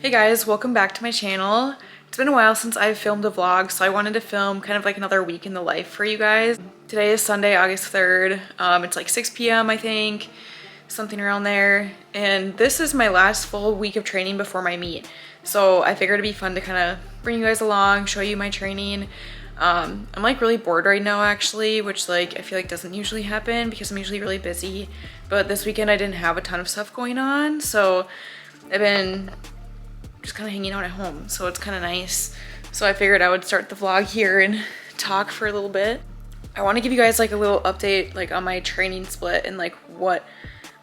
Hey guys, welcome back to my channel. It's been a while since I've filmed a vlog, so I wanted to film kind of like another week in the life for you guys. Today is Sunday, August 3rd. It's like 6 p.m. I think, something around there. And this is my last full week of training before my meet. So I figured it'd be fun to kind of bring you guys along, show you my training. I'm like really bored right now actually, which like I feel like doesn't usually happen because I'm usually really busy. But this weekend I didn't have a ton of stuff going on, so I've been just kind of hanging out at home, so it's kind of nice. So I figured I would start the vlog here and talk for a little bit. I want to give you guys like a little update like on my training split and like what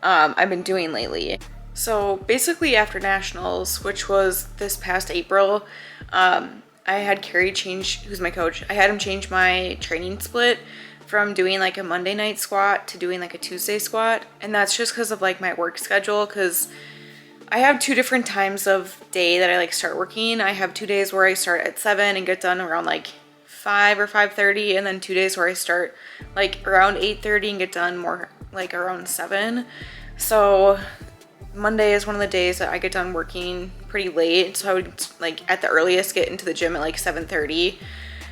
I've been doing lately. So basically after nationals, which was this past April, I had Carrie change, who's my coach, I had him change my training split from doing like a Monday night squat to doing like a Tuesday squat. And that's just because of like my work schedule, because I have two different times of day that I like start working. I have 2 days where I start at 7 and get done around like 5 or 5:30, and then 2 days where I start like around 8:30 and get done more like around 7. So Monday is one of the days that I get done working pretty late, so I would like at the earliest get into the gym at like 7:30.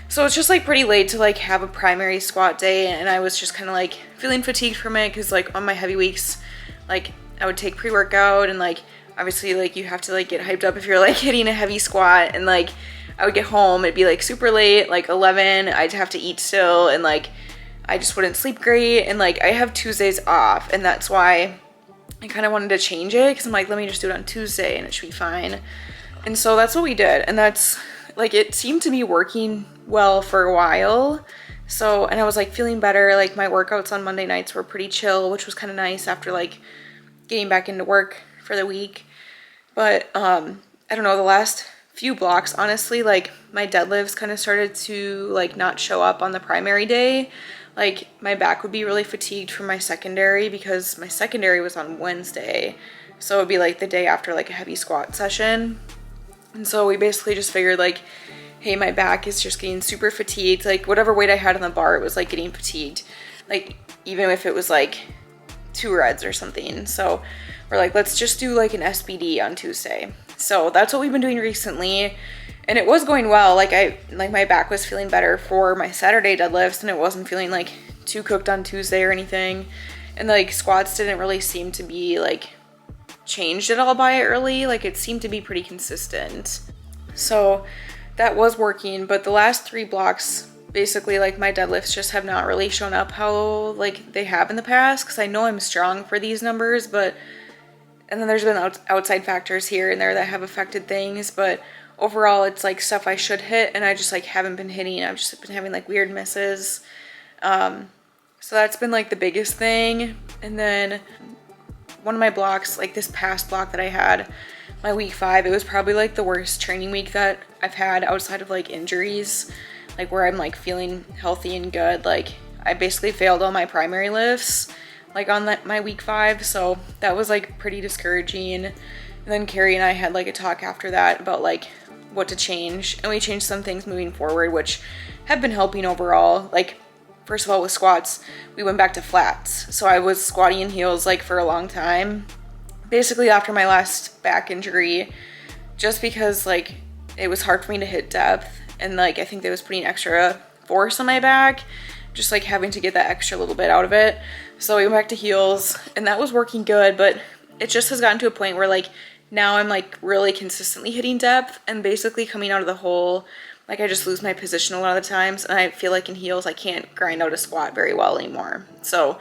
So it's just like pretty late to like have a primary squat day, and I was just kind of like feeling fatigued from it because like on my heavy weeks, like I would take pre-workout and like obviously like you have to like get hyped up if you're like hitting a heavy squat, and like I would get home, it'd be like super late, like 11, I'd have to eat still, and like I just wouldn't sleep great. And like I have Tuesdays off, and that's why I kind of wanted to change it, because I'm like, let me just do it on Tuesday and it should be fine. And so that's what we did, and that's like, it seemed to be working well for a while. So, and I was like feeling better, like my workouts on Monday nights were pretty chill, which was kind of nice after like getting back into work for the week. But I don't know, the last few blocks, honestly, like my deadlifts kind of started to like not show up on the primary day. Like my back would be really fatigued from my secondary, because my secondary was on Wednesday, so it would be like the day after like a heavy squat session. And so we basically just figured like, hey, my back is just getting super fatigued, like whatever weight I had on the bar, it was like getting fatigued, like even if it was like 2 reds or something. So we're like, let's just do like an SBD on Tuesday. So that's what we've been doing recently, and it was going well. Like my back was feeling better for my Saturday deadlifts, and it wasn't feeling like too cooked on Tuesday or anything. And like squats didn't really seem to be like changed at all by early, like it seemed to be pretty consistent. So that was working, but the last 3 blocks, basically like my deadlifts just have not really shown up how like they have in the past, because I know I'm strong for these numbers, but and then there's been outside factors here and there that have affected things, but overall it's like stuff I should hit and I just like haven't been hitting. I've just been having like weird misses. So that's been like the biggest thing. And then one of my blocks, like this past block that I had, my week 5, it was probably like the worst training week that I've had outside of like injuries, like where I'm like feeling healthy and good. Like I basically failed all my primary lifts like on my week 5, so that was like pretty discouraging. And then Carrie and I had like a talk after that about like what to change, and we changed some things moving forward, which have been helping overall. Like first of all, with squats, we went back to flats. So I was squatting in heels like for a long time, basically after my last back injury, just because like it was hard for me to hit depth, and like I think that was putting extra force on my back, just like having to get that extra little bit out of it. So we went back to heels, and that was working good, but it just has gotten to a point where like now I'm like really consistently hitting depth, and basically coming out of the hole, like I just lose my position a lot of the times, and I feel like in heels I can't grind out a squat very well anymore. So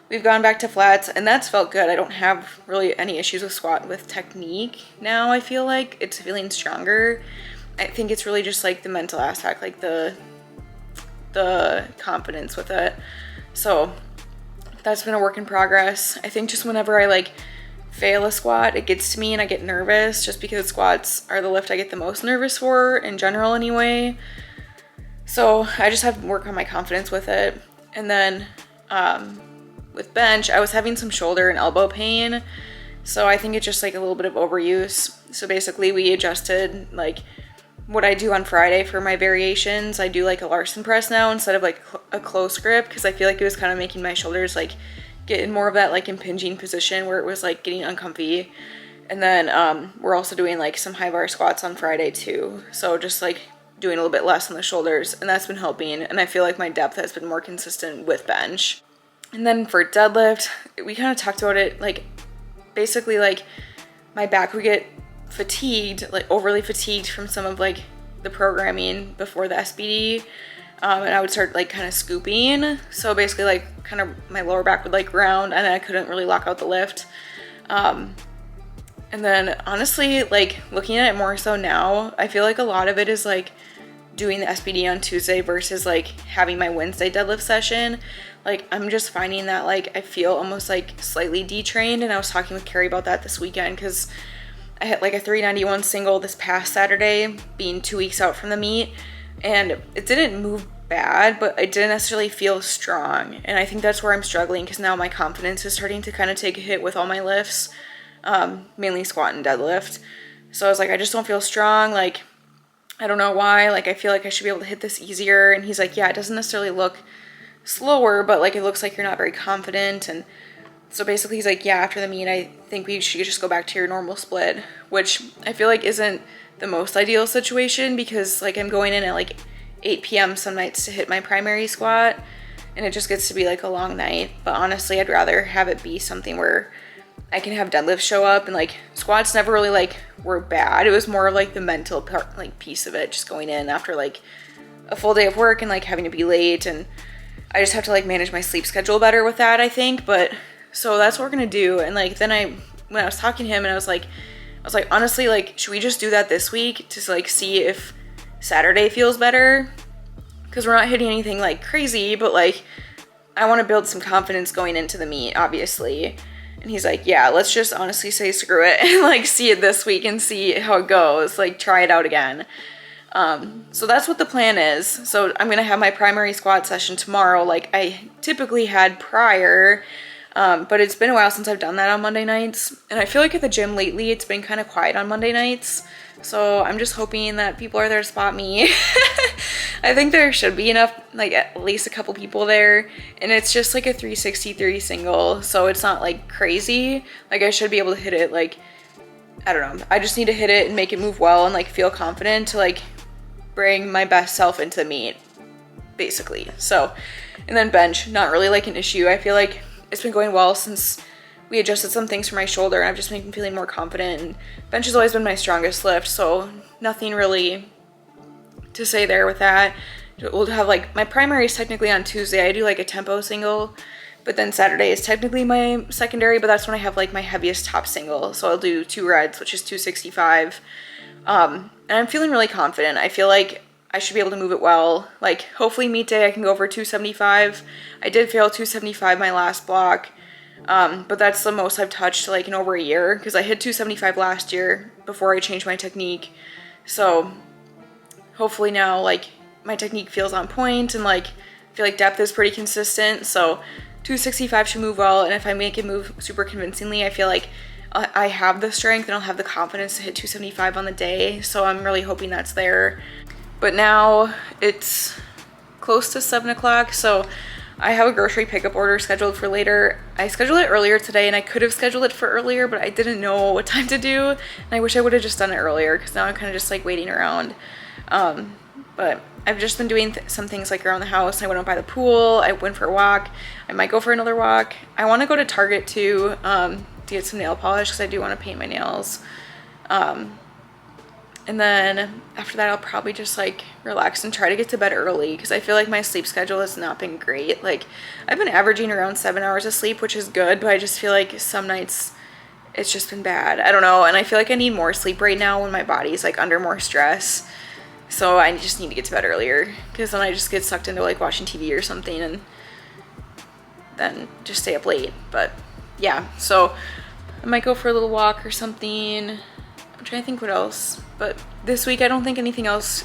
we've gone back to flats, and that's felt good. I don't have really any issues with squat with technique now. I feel like it's feeling stronger. I think it's really just like the mental aspect, like the confidence with it. So that's been a work in progress. I think just whenever I like fail a squat, it gets to me and I get nervous, just because squats are the lift I get the most nervous for in general anyway. So I just have to work on my confidence with it. And then with bench, I was having some shoulder and elbow pain, so I think it's just like a little bit of overuse. So basically we adjusted like what I do on Friday for my variations. I do like a Larson press now instead of like a close grip, because I feel like it was kind of making my shoulders like get in more of that like impinging position where it was like getting uncomfy. And then we're also doing like some high bar squats on Friday too. So just like doing a little bit less on the shoulders, and that's been helping. And I feel like my depth has been more consistent with bench. And then for deadlift, we kind of talked about it, like basically like my back would get fatigued, like overly fatigued from some of like the programming before the SBD. And I would start like kind of scooping. So basically like kind of my lower back would like ground and I couldn't really lock out the lift. And then honestly, like looking at it more so now, I feel like a lot of it is like doing the SBD on Tuesday versus like having my Wednesday deadlift session. Like I'm just finding that like I feel almost like slightly detrained, and I was talking with Carrie about that this weekend because I hit like a 391 single this past Saturday, being 2 weeks out from the meet, and it didn't move bad, but it didn't necessarily feel strong. And I think that's where I'm struggling because now my confidence is starting to kind of take a hit with all my lifts. Mainly squat and deadlift. So I was like, I just don't feel strong. Like, I don't know why. Like, I feel like I should be able to hit this easier. And he's like, yeah, it doesn't necessarily look slower, but like, it looks like you're not very confident. And so basically he's like, yeah, after the meet, I think we should just go back to your normal split, which I feel like isn't the most ideal situation because like I'm going in at like 8 p.m. some nights to hit my primary squat, and it just gets to be like a long night. But honestly, I'd rather have it be something where I can have deadlifts show up, and like squats never really like were bad. It was more of like the mental part, like piece of it, just going in after like a full day of work and like having to be late, and I just have to like manage my sleep schedule better with that, I think. But so that's what we're gonna do. And like then when I was talking to him, and I was like honestly, like should we just do that this week to like see if Saturday feels better, because we're not hitting anything like crazy, but like I want to build some confidence going into the meet, obviously. And he's like, yeah, let's just honestly say screw it and like see it this week and see how it goes, like try it out again. So that's what the plan is. So I'm gonna have my primary squat session tomorrow like I typically had prior, but it's been a while since I've done that on Monday nights, and I feel like at the gym lately it's been kind of quiet on Monday nights. So I'm just hoping that people are there to spot me. I think there should be enough, like at least a couple people there. And it's just like a 363 single, so it's not like crazy. Like I should be able to hit it, like, I don't know. I just need to hit it and make it move well and like feel confident to like bring my best self into the meet, basically. So, and then bench, not really like an issue. I feel like it's been going well since we adjusted some things for my shoulder, and I've just been feeling more confident, and bench has always been my strongest lift, so nothing really to say there with that. We'll have like my primary is technically on Tuesday. I do like a tempo single, but then Saturday is technically my secondary, but that's when I have like my heaviest top single. So I'll do 2 reds, which is 265. And I'm feeling really confident. I feel like I should be able to move it well. Like hopefully meet day I can go over 275. I did fail 275 my last block. But that's the most I've touched like in over a year, because I hit 275 last year before I changed my technique. So hopefully now like my technique feels on point, and like I feel like depth is pretty consistent. So 265 should move well, and if I make it move super convincingly, I feel like I have the strength and I'll have the confidence to hit 275 on the day. So I'm really hoping that's there. But now it's close to 7 o'clock, so I have a grocery pickup order scheduled for later. I scheduled it earlier today, and I could have scheduled it for earlier, but I didn't know what time to do, and I wish I would have just done it earlier, because now I'm kind of just like waiting around. But I've just been doing some things like around the house. I went out by the pool, I went for a walk, I might go for another walk. I want to go to Target too, to get some nail polish, because I do want to paint my nails. And then after that, I'll probably just like relax and try to get to bed early, because I feel like my sleep schedule has not been great. Like I've been averaging around 7 hours of sleep, which is good, but I just feel like some nights it's just been bad. I don't know. And I feel like I need more sleep right now when my body's like under more stress. So I just need to get to bed earlier, because then I just get sucked into like watching TV or something and then just stay up late. But yeah, so I might go for a little walk or something. I'm trying to think what else. But this week I don't think anything else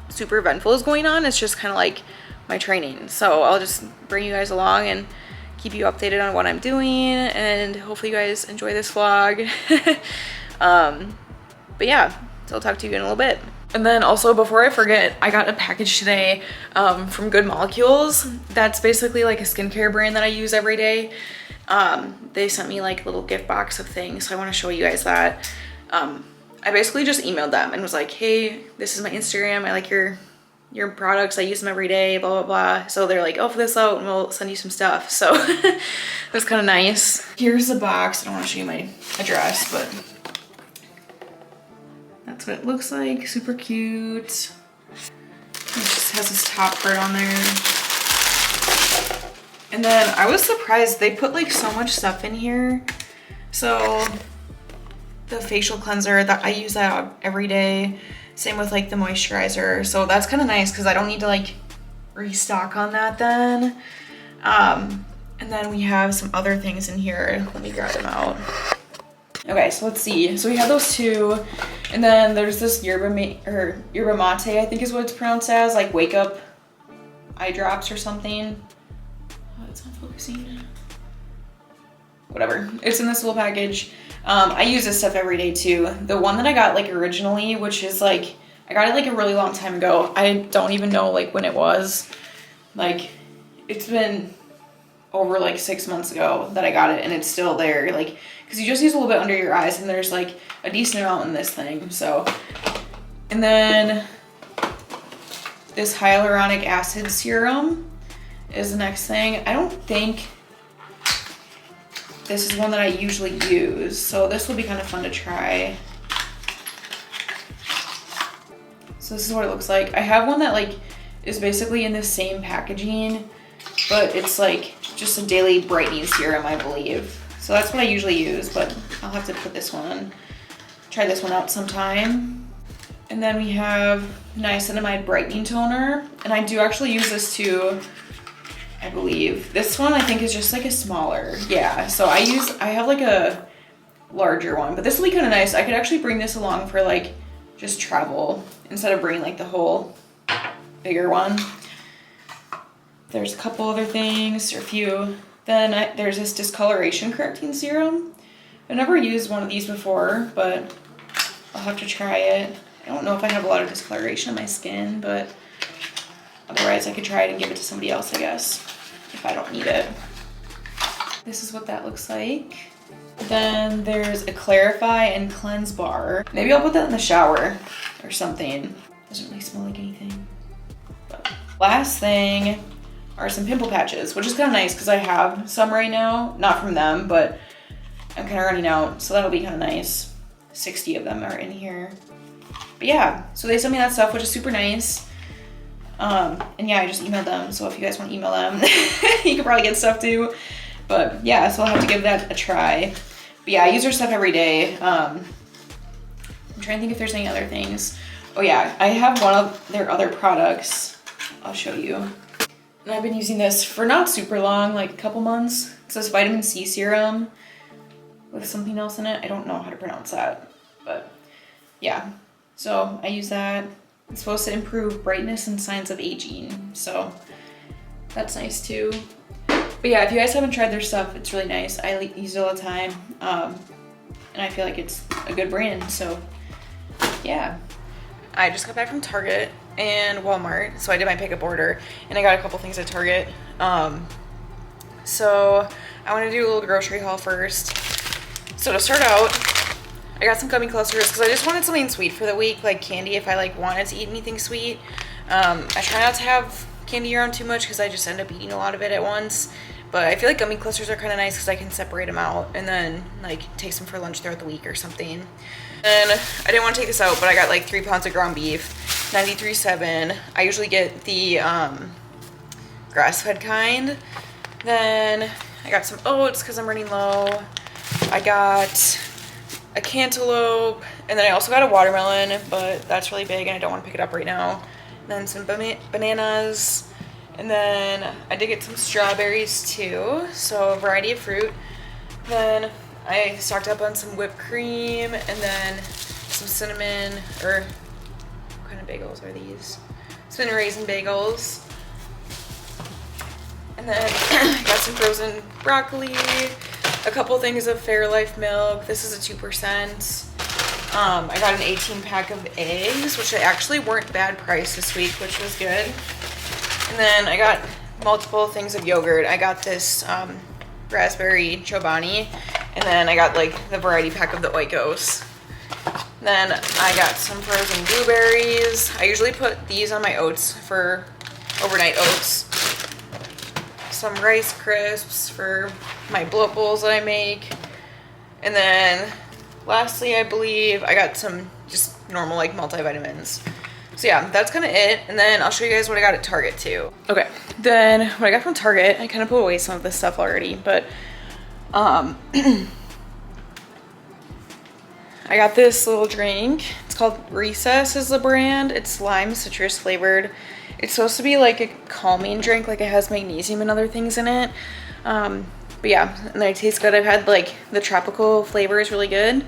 super eventful is going on. It's just kind of like my training. So I'll just bring you guys along and keep you updated on what I'm doing, and hopefully you guys enjoy this vlog. But yeah, so I'll talk to you in a little bit. And then also, before I forget, I got a package today from Good Molecules. That's basically like a skincare brand that I use every day. They sent me like a little gift box of things, so I want to show you guys that. I basically just emailed them and was like, hey, this is my Instagram, I like your products, I use them every day, blah blah blah. So they're like, oh, fill this out and we'll send you some stuff. So it was kind of nice. Here's the box. I don't want to show you my address, but that's what it looks like. Super cute. It just has this top part on there. And then I was surprised they put like so much stuff in here. So the facial cleanser, that I use that every day. Same with like the moisturizer. So that's kind of nice because I don't need to like restock on that then. And then we have some other things in here. Let me grab them out. Okay, so let's see. So we have those two. And then there's this yerba mate, I think is what it's pronounced as, like wake up eye drops or something. Oh, it's not focusing. Whatever. It's in this little package. I use this stuff every day too. The one that I got like originally, which is like, I got it like a really long time ago. I don't even know like when it was. Like, it's been over like 6 months ago that I got it and it's still there. Like, cause you just use a little bit under your eyes and there's like a decent amount in this thing, so. And then this hyaluronic acid serum is the next thing. I don't think this is one that I usually use, so this will be kind of fun to try. So this is what it looks like. I have one that like is basically in the same packaging, but it's like just a daily brightening serum, I believe. So that's what I usually use, but I'll have to put this one, try this one out sometime. And then we have niacinamide brightening toner, and I do actually use this too, I believe. This one I think is just like a smaller, yeah. So I have like a larger one, but this will be kind of nice. I could actually bring this along for like just travel instead of bringing like the whole bigger one. There's a couple other things, or a few. Then there's this discoloration correcting serum. I've never used one of these before, but I'll have to try it. I don't know if I have a lot of discoloration on my skin, but otherwise I could try it and give it to somebody else, I guess, if I don't need it. This is what that looks like. Then there's a clarify and cleanse bar. Maybe I'll put that in the shower or something. Doesn't really smell like anything. But last thing are some pimple patches, which is kind of nice because I have some right now. Not from them, but I'm kind of running out, so that'll be kind of nice. 60 of them are in here. But yeah, so they sent me that stuff, which is super nice. And yeah, I just emailed them, so if you guys want to email them, you could probably get stuff too. But yeah, so I'll have to give that a try. But yeah, I use their stuff every day. I'm trying to think if there's any other things. Oh yeah, I have one of their other products. I'll show you. And I've been using this for not super long, like a couple months. It's this vitamin C serum with something else in it. I don't know how to pronounce that, but yeah. So I use that. It's supposed to improve brightness and signs of aging, so that's nice too. But yeah, if you guys haven't tried their stuff, it's really nice. I use it all the time, and I feel like it's a good brand, so yeah. I just got back from Target and Walmart, so I did my pickup order, and I got a couple things at Target. So I want to do a little grocery haul first. So to start out, I got some gummy clusters because I just wanted something sweet for the week, like candy if I like wanted to eat anything sweet. I try not to have candy around too much because I just end up eating a lot of it at once. But I feel like gummy clusters are kind of nice because I can separate them out and then like take some for lunch throughout the week or something. And I didn't want to take this out, but I got like 3 pounds of ground beef, 93.7. I usually get the grass-fed kind. Then I got some oats because I'm running low. I got a cantaloupe, and then I also got a watermelon, but that's really big and I don't want to pick it up right now. And then some bananas, and then I did get some strawberries too, so a variety of fruit. Then I stocked up on some whipped cream, and then some cinnamon, or what kind of bagels are these? Cinnamon raisin bagels. And then I got some frozen broccoli, a couple things of Fairlife milk. This is a 2%. I got an 18 pack of eggs, which actually weren't bad price this week, which was good. And then I got multiple things of yogurt. I got this raspberry Chobani. And then I got like the variety pack of the Oikos. Then I got some frozen blueberries. I usually put these on my oats for overnight oats. Some Rice Crisps for my bloat bowls that I make. And then lastly, I believe I got some just normal like multivitamins. So yeah, that's kind of it. And then I'll show you guys what I got at Target too. Okay, then what I got from Target, I kind of put away some of this stuff already, but I got this little drink. It's called Recess is the brand. It's lime citrus flavored. It's supposed to be like a calming drink, like it has magnesium and other things in it. But yeah, and it tastes good. I've had like the tropical flavor is really good.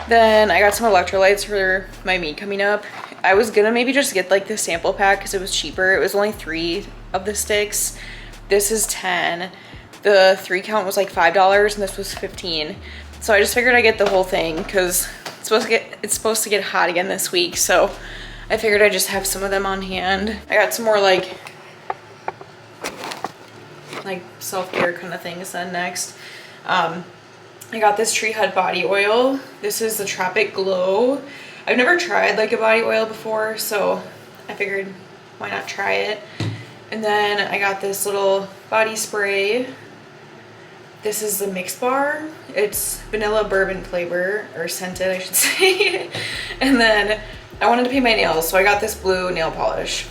Then I got some electrolytes for my meet coming up. I was gonna maybe just get like the sample pack because it was cheaper. It was only 3 of the sticks. This is 10. The 3 count was like $5 and this was 15. So I just figured I'd get the whole thing because it's supposed to get hot again this week. So I figured I'd just have some of them on hand. I got some more like self-care kind of things then next. I got this Tree Hut body oil. This is the Tropic Glow. I've never tried like a body oil before, so I figured why not try it. And then I got this little body spray. This is the Mix Bar. It's vanilla bourbon flavor, or scented I should say. And then I wanted to paint my nails, so I got this blue nail polish.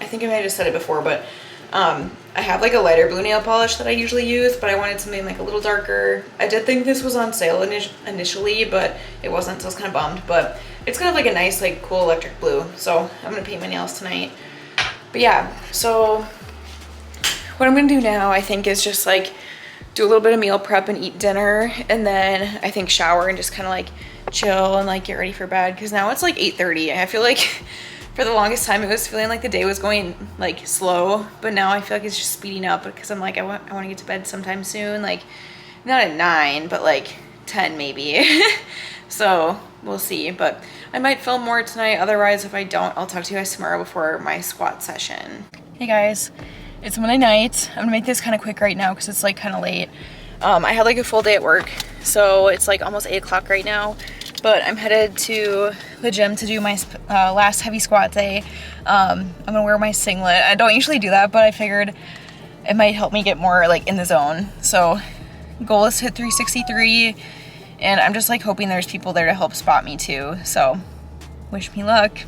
I think I might have just said it before, but I have like a lighter blue nail polish that I usually use, but I wanted something like a little darker. I did think this was on sale initially, but it wasn't, so I was kind of bummed. But it's kind of like a nice, like cool electric blue. So I'm gonna paint my nails tonight. But yeah, so what I'm gonna do now, I think, is just like do a little bit of meal prep and eat dinner, and then I think shower and just kind of like chill and like get ready for bed, because now it's like 8:30. I feel like for the longest time it was feeling like the day was going like slow, but now I feel like it's just speeding up because I'm like I want to get to bed sometime soon, like not at 9 but like 10 maybe. So we'll see, but I might film more tonight. Otherwise, if I don't, I'll talk to you guys tomorrow before my squat session. Hey guys, it's Monday night. I'm gonna make this kind of quick right now because it's like kind of late. I had like a full day at work, so it's like almost 8 o'clock right now, but I'm headed to the gym to do my last heavy squat day. I'm gonna wear my singlet. I don't usually do that, but I figured it might help me get more like in the zone. So goal is to hit 363, and I'm just like hoping there's people there to help spot me too. So wish me luck.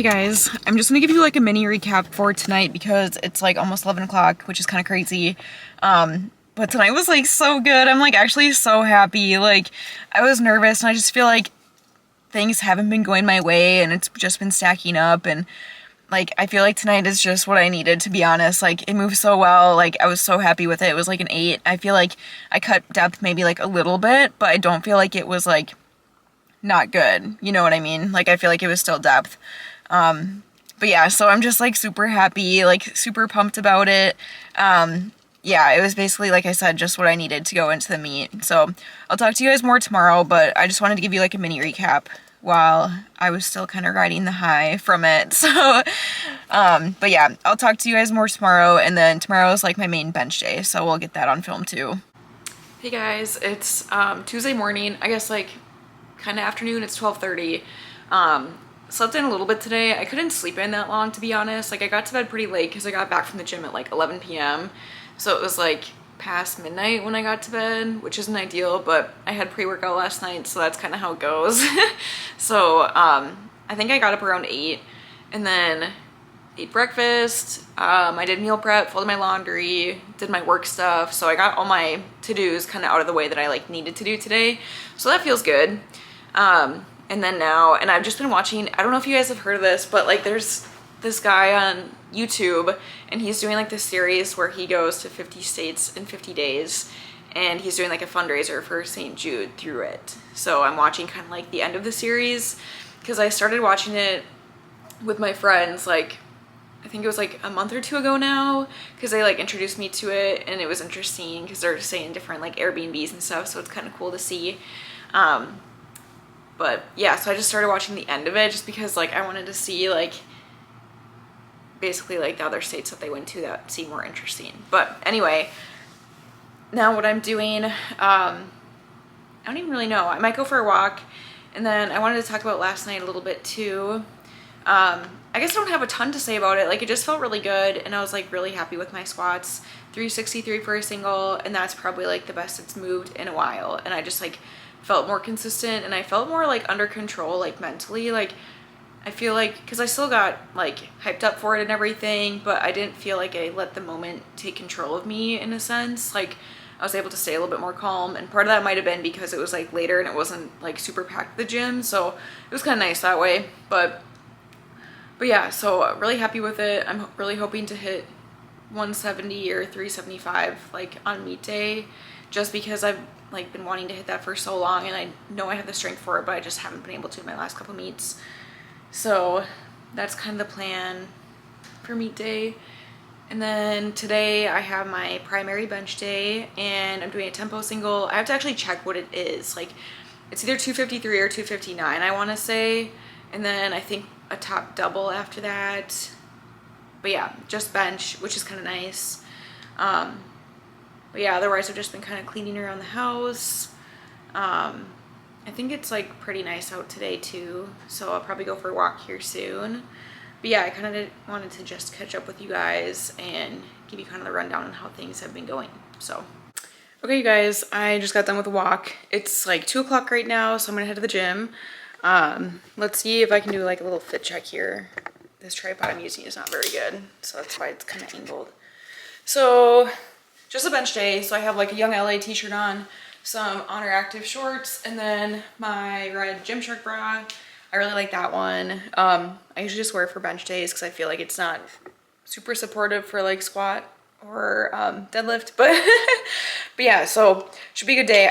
guys, I'm just gonna give you like a mini recap for tonight because it's like almost 11 o'clock, which is kind of crazy. But tonight was like so good. I'm like actually so happy. Like I was nervous and I just feel like things haven't been going my way and it's just been stacking up, and like I feel like tonight is just what I needed, to be honest. Like it moved so well. Like I was so happy with it. It was like an 8. I feel like I cut depth maybe like a little bit, but I don't feel like it was like not good. You know what I mean? Like I feel like it was still depth. But yeah, so I'm just like super happy, like super pumped about it. Yeah, it was basically, like I said, just what I needed to go into the meet. So I'll talk to you guys more tomorrow, but I just wanted to give you like a mini recap while I was still kind of riding the high from it. So, but yeah, I'll talk to you guys more tomorrow, and then tomorrow is like my main bench day, so we'll get that on film too. Hey guys, it's Tuesday morning, I guess like kind of afternoon. It's 12:30. Slept in a little bit today. I couldn't sleep in that long, to be honest. Like I got to bed pretty late because I got back from the gym at like 11 p.m. So it was like past midnight when I got to bed, which isn't ideal, but I had pre-workout last night, so that's kind of how it goes. So I think I got up around 8 and then ate breakfast. I did meal prep, folded my laundry, did my work stuff. So I got all my to-dos kind of out of the way that I like needed to do today. So that feels good. And then now, and I've just been watching, I don't know if you guys have heard of this, but like there's this guy on YouTube and he's doing like this series where he goes to 50 states in 50 days and he's doing like a fundraiser for St. Jude through it. So I'm watching kind of like the end of the series because I started watching it with my friends like I think it was like a month or 2 ago now, because they like introduced me to it and it was interesting because they're saying different like Airbnbs and stuff, so it's kind of cool to see. But yeah, so I just started watching the end of it just because like I wanted to see like basically like the other states that they went to that seemed more interesting. But anyway, now what I'm doing, I don't even really know. I might go for a walk, and then I wanted to talk about last night a little bit too. I guess I don't have a ton to say about it. Like it just felt really good and I was like really happy with my squats. 363 for a single, and that's probably like the best it's moved in a while, and I just like felt more consistent and I felt more like under control, like mentally. Like I feel like, because I still got like hyped up for it and everything, but I didn't feel like I let the moment take control of me in a sense. Like I was able to stay a little bit more calm, and part of that might have been because it was like later and it wasn't like super packed at the gym, so it was kind of nice that way. But yeah, so really happy with it. I'm really hoping to hit 170 or 375 like on meet day, just because I've like been wanting to hit that for so long and I know I have the strength for it, but I just haven't been able to in my last couple meets. So that's kind of the plan for meet day. And then today I have my primary bench day and I'm doing a tempo single. I have to actually check what it is. Like it's either 253 or 259, I want to say, and then I think a top double after that. But yeah, just bench, which is kind of nice. But yeah, otherwise I've just been kind of cleaning around the house. I think it's like pretty nice out today too, so I'll probably go for a walk here soon. But yeah, I kind of wanted to just catch up with you guys and give you kind of the rundown on how things have been going. So okay, you guys, I just got done with a walk. It's like 2 o'clock right now, so I'm gonna head to the gym. Let's see if I can do like a little fit check here. This tripod I'm using is not very good, so that's why it's kind of angled. So just a bench day, so I have like a Young LA t-shirt on, some Honor Active shorts, and then my red Gymshark bra. I really like that one. I usually just wear it for bench days because I feel like it's not super supportive for like squat or deadlift, but yeah, so should be a good day.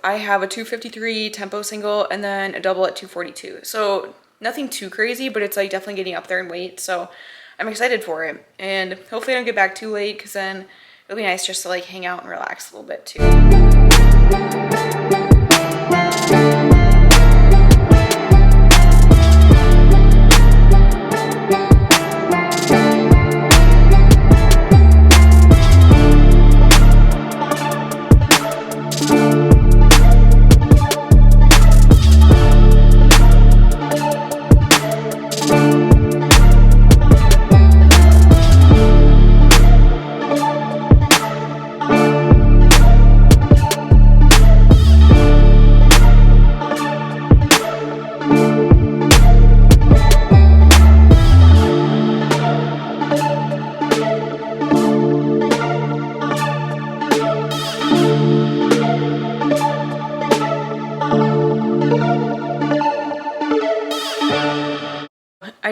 I have a 253 tempo single and then a double at 242, so nothing too crazy, but it's like definitely getting up there in weight, so I'm excited for it. And hopefully I don't get back too late, because then it'll be nice just to like hang out and relax a little bit too.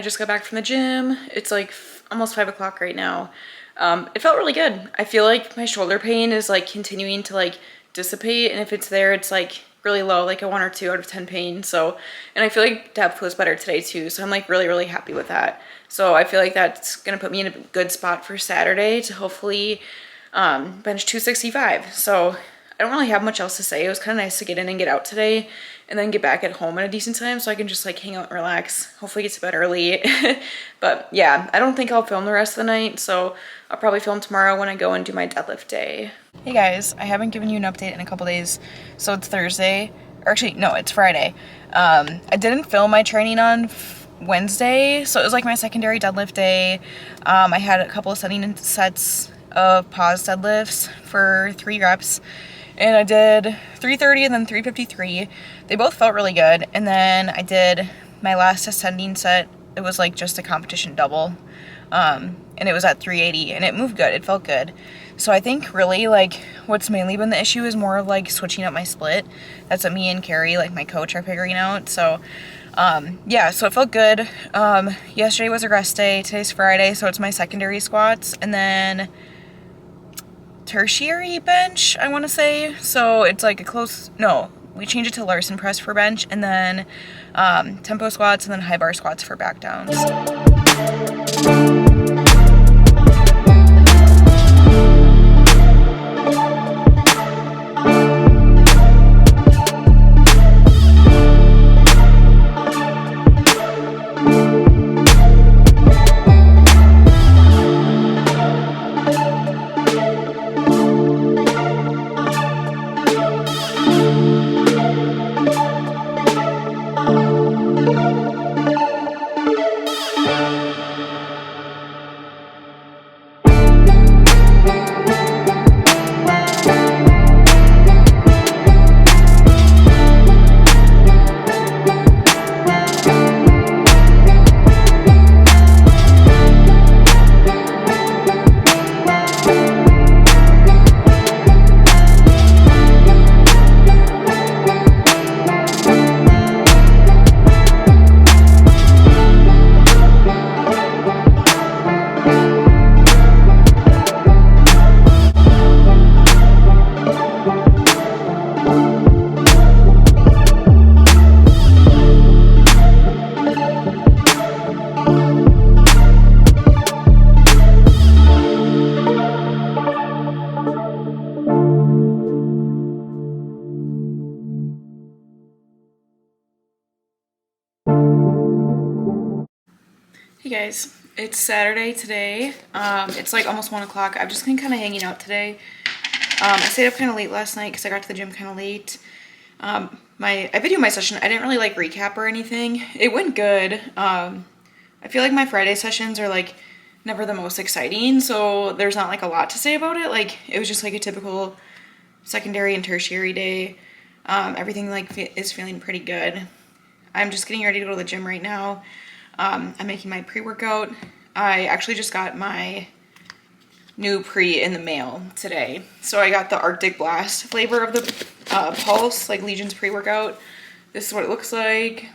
I just got back from the gym. It's like almost 5 o'clock right now. It felt really good. I feel like my shoulder pain is like continuing to like dissipate, and if it's there, it's like really low, like a 1 or 2 out of 10 pain. So, and I feel like depth was better today too. So I'm like really happy with that. So I feel like that's gonna put me in a good spot for Saturday to hopefully bench 265. So I don't really have much else to say. It was kind of nice to get in and get out today and then get back at home at a decent time so I can just like hang out and relax. Hopefully get to bed early. But yeah, I don't think I'll film the rest of the night, so I'll probably film tomorrow when I go and do my deadlift day. Hey guys, I haven't given you an update in a couple days. So it's Thursday, or actually no, it's Friday. I didn't film my training on Wednesday, so it was like my secondary deadlift day. I had a couple of setting sets of pause deadlifts for 3 reps. And I did 330 and then 353. They both felt really good. And then I did my last ascending set. It was like just a competition double. And it was at 380 and it moved good. It felt good. So I think really like what's mainly been the issue is more of like switching up my split. That's what me and Carrie, like my coach, are figuring out. So yeah, so it felt good. Yesterday was a rest day. Today's Friday, so it's my secondary squats. And then tertiary bench, I want to say. So it's like we change it to Larson press for bench, and then tempo squats, and then high bar squats for back downs. Hey guys, it's Saturday today. It's like almost 1 o'clock. I've just been kind of hanging out today. I stayed up kind of late last night because I got to the gym kind of late. I videoed my session. I didn't really like recap or anything. It went good. I feel like my Friday sessions are like never the most exciting, so there's not like a lot to say about it. Like it was just like a typical secondary and tertiary day. Everything like is feeling pretty good. I'm just getting ready to go to the gym right now. I'm making my pre-workout. I actually just got my new pre in the mail today. So I got the Arctic Blast flavor of the Pulse, like Legion's pre-workout. This is what it looks like.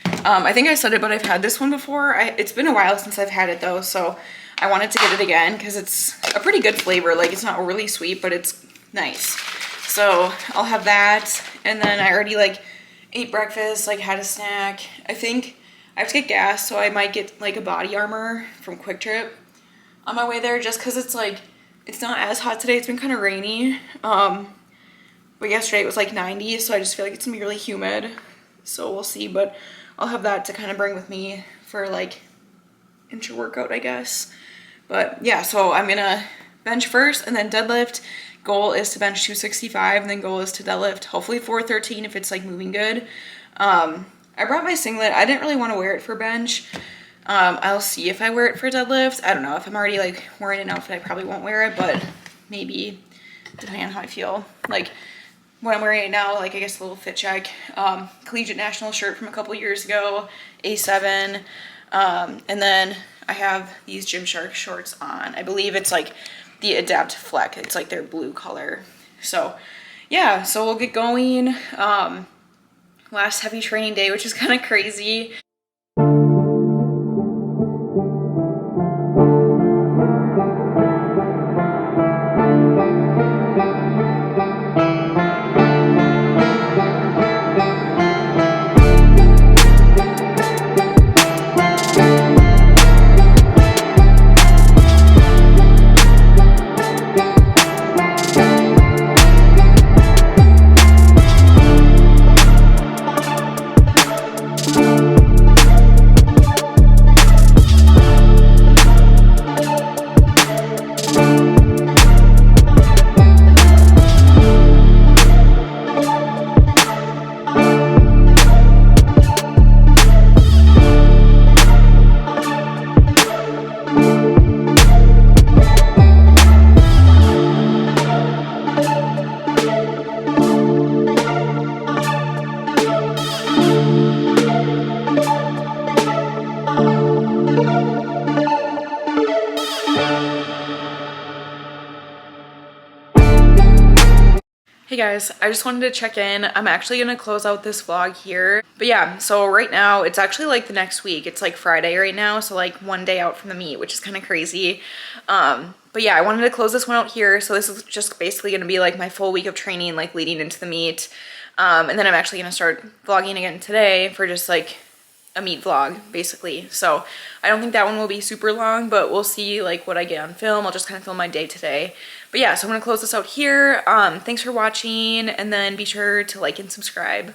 I think I said it, but I've had this one before. It's been a while since I've had it though, so I wanted to get it again because it's a pretty good flavor. Like it's not really sweet, but it's nice. So I'll have that. And then I already like ate breakfast, like had a snack. I think I have to get gas, so I might get like a body armor from Quick Trip on my way there just because it's like, it's not as hot today. It's been kind of rainy. But yesterday it was like 90, so I just feel like it's gonna be really humid. So we'll see, but I'll have that to kind of bring with me for like intra-workout, I guess. But yeah, so I'm gonna bench first and then deadlift. Goal is to bench 265 and then goal is to deadlift hopefully 413 if it's like moving good. I brought my singlet. I didn't really want to wear it for bench. I'll see if I wear it for deadlift. I don't know. If I'm already like wearing an outfit, I probably won't wear it, but maybe depending on how I feel. Like what I'm wearing right now, like I guess a little fit check. Collegiate National shirt from a couple years ago, A7. And then I have these Gymshark shorts on. I believe it's like the Adapt Fleck. It's like their blue color. So yeah, so we'll get going. Last heavy training day, which is kind of crazy. Hey guys, I just wanted to check in. I'm actually gonna close out this vlog here. But yeah, so right now it's actually like the next week. It's like Friday right now, so like one day out from the meet, which is kind of crazy. But yeah, I wanted to close this one out here. So this is just basically gonna be like my full week of training, like leading into the meet. And then I'm actually gonna start vlogging again today for just like a meet vlog basically. So I don't think that one will be super long, but we'll see like what I get on film. I'll just kind of film my day today. But yeah, so I'm gonna close this out here. Thanks for watching, and then be sure to like and subscribe.